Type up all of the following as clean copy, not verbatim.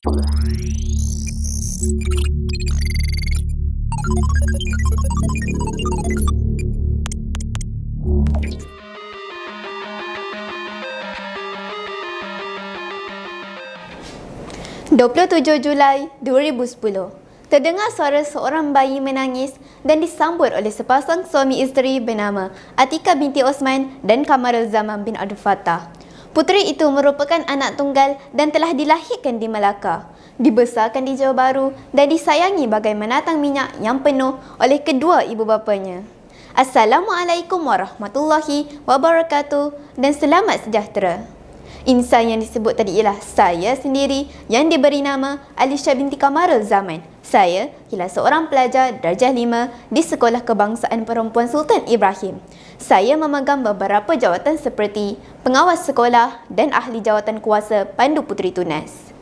27 Julai 2010, terdengar suara seorang bayi menangis dan disambut oleh sepasang suami isteri bernama Atika binti Osman dan Kamarul Zaman bin Abdul Fattah. Puteri itu merupakan anak tunggal dan telah dilahirkan di Melaka, dibesarkan di Johor Bahru dan disayangi bagai menatang minyak yang penuh oleh kedua ibu bapanya. Assalamualaikum warahmatullahi wabarakatuh dan selamat sejahtera. Insan yang disebut tadi ialah saya sendiri yang diberi nama Alisha binti Kamarul Zaman. Saya ialah seorang pelajar darjah 5 di Sekolah Kebangsaan Perempuan Sultan Ibrahim. Saya memegang beberapa jawatan seperti pengawas sekolah dan ahli jawatan kuasa pandu puteri tunas.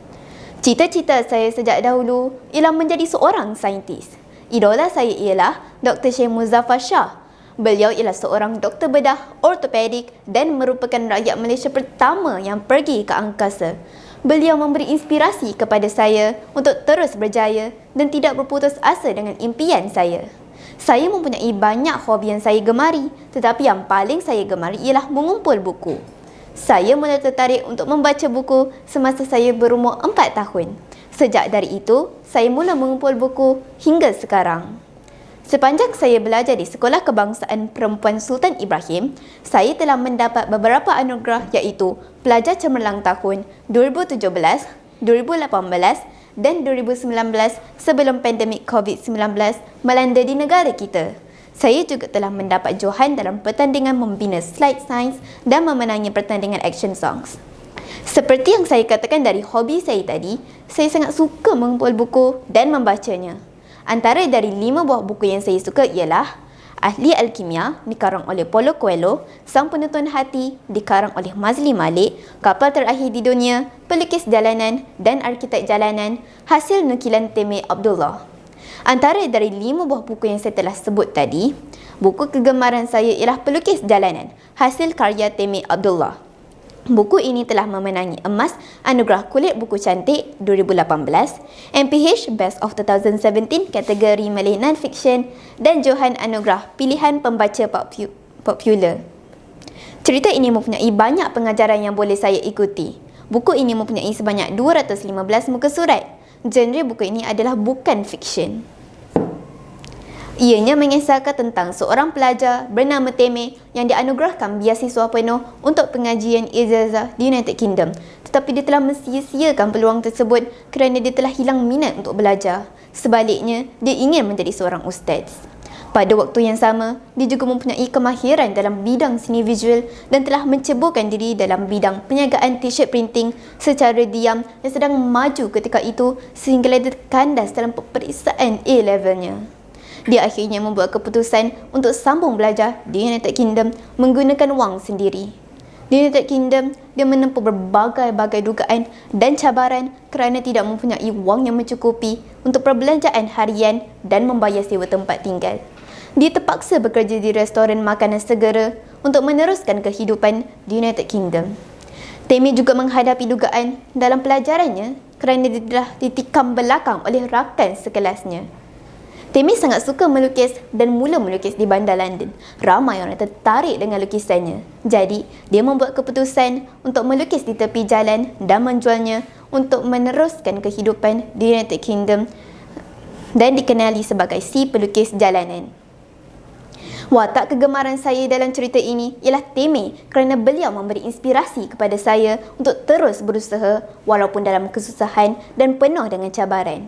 Cita-cita saya sejak dahulu ialah menjadi seorang saintis. Idola saya ialah Dr. Syekh Muzaffar Shah. Beliau ialah seorang doktor bedah ortopedik dan merupakan rakyat Malaysia pertama yang pergi ke angkasa. Beliau memberi inspirasi kepada saya untuk terus berjaya dan tidak berputus asa dengan impian saya. Saya mempunyai banyak hobi yang saya gemari, tetapi yang paling saya gemari ialah mengumpul buku. Saya mula tertarik untuk membaca buku semasa saya berumur 4 tahun. Sejak dari itu, saya mula mengumpul buku hingga sekarang. Sepanjang saya belajar di Sekolah Kebangsaan Perempuan Sultan Ibrahim, saya telah mendapat beberapa anugerah iaitu Pelajar Cemerlang Tahun 2017, 2018 dan 2019 sebelum pandemik COVID-19 melanda di negara kita. Saya juga telah mendapat johan dalam pertandingan membina slide science dan memenangi pertandingan action songs. Seperti yang saya katakan dari hobi saya tadi, saya sangat suka mengumpul buku dan membacanya. Antara dari 5 buah buku yang saya suka ialah Ahli Alkimia dikarang oleh Paulo Coelho, Sang Penuntun Hati dikarang oleh Mazli Malik, Kapal Terakhir di Dunia, Pelukis Jalanan dan Arkitek Jalanan, hasil nukilan Temeh Abdullah. Antara dari 5 buah buku yang saya telah sebut tadi, buku kegemaran saya ialah Pelukis Jalanan, hasil karya Temeh Abdullah. Buku ini telah memenangi emas Anugerah Kulit Buku Cantik 2018, MPH Best of 2017 kategori Malay Non-Fiction dan johan Anugerah Pilihan Pembaca Popular. Cerita ini mempunyai banyak pengajaran yang boleh saya ikuti. Buku ini mempunyai sebanyak 215 muka surat. Genre buku ini adalah bukan fiksyen. Ianya mengisahkan tentang seorang pelajar bernama Temeh yang dianugerahkan beasiswa penuh untuk pengajian ijazah di United Kingdom. Tetapi dia telah mensia-siakan peluang tersebut kerana dia telah hilang minat untuk belajar. Sebaliknya, dia ingin menjadi seorang ustaz. Pada waktu yang sama, dia juga mempunyai kemahiran dalam bidang seni visual dan telah menceburkan diri dalam bidang penyagaan t-shirt printing secara diam dan sedang maju ketika itu sehingga dia terkandas dalam peperiksaan A-levelnya. Dia akhirnya membuat keputusan untuk sambung belajar di United Kingdom menggunakan wang sendiri. Di United Kingdom, dia menempuh berbagai-bagai dugaan dan cabaran kerana tidak mempunyai wang yang mencukupi untuk perbelanjaan harian dan membayar sewa tempat tinggal. Dia terpaksa bekerja di restoran makanan segera untuk meneruskan kehidupan di United Kingdom. Temeh juga menghadapi dugaan dalam pelajarannya kerana dia telah ditikam belakang oleh rakan sekelasnya. Temeh sangat suka melukis dan mula melukis di bandar London. Ramai orang tertarik dengan lukisannya. Jadi, dia membuat keputusan untuk melukis di tepi jalan dan menjualnya untuk meneruskan kehidupan di United Kingdom dan dikenali sebagai si pelukis jalanan. Watak kegemaran saya dalam cerita ini ialah Temeh kerana beliau memberi inspirasi kepada saya untuk terus berusaha walaupun dalam kesusahan dan penuh dengan cabaran.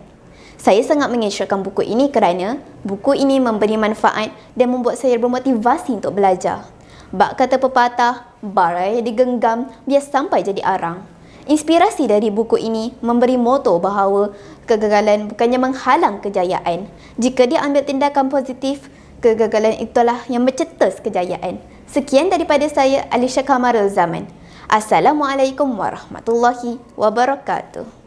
Saya sangat mengesyorkan buku ini kerana buku ini memberi manfaat dan membuat saya bermotivasi untuk belajar. Bak kata pepatah, barai digenggam biar sampai jadi arang. Inspirasi dari buku ini memberi moto bahawa kegagalan bukannya menghalang kejayaan. Jika dia ambil tindakan positif, kegagalan itulah yang mencetus kejayaan. Sekian daripada saya, Alisha Kamarul Zaman. Assalamualaikum warahmatullahi wabarakatuh.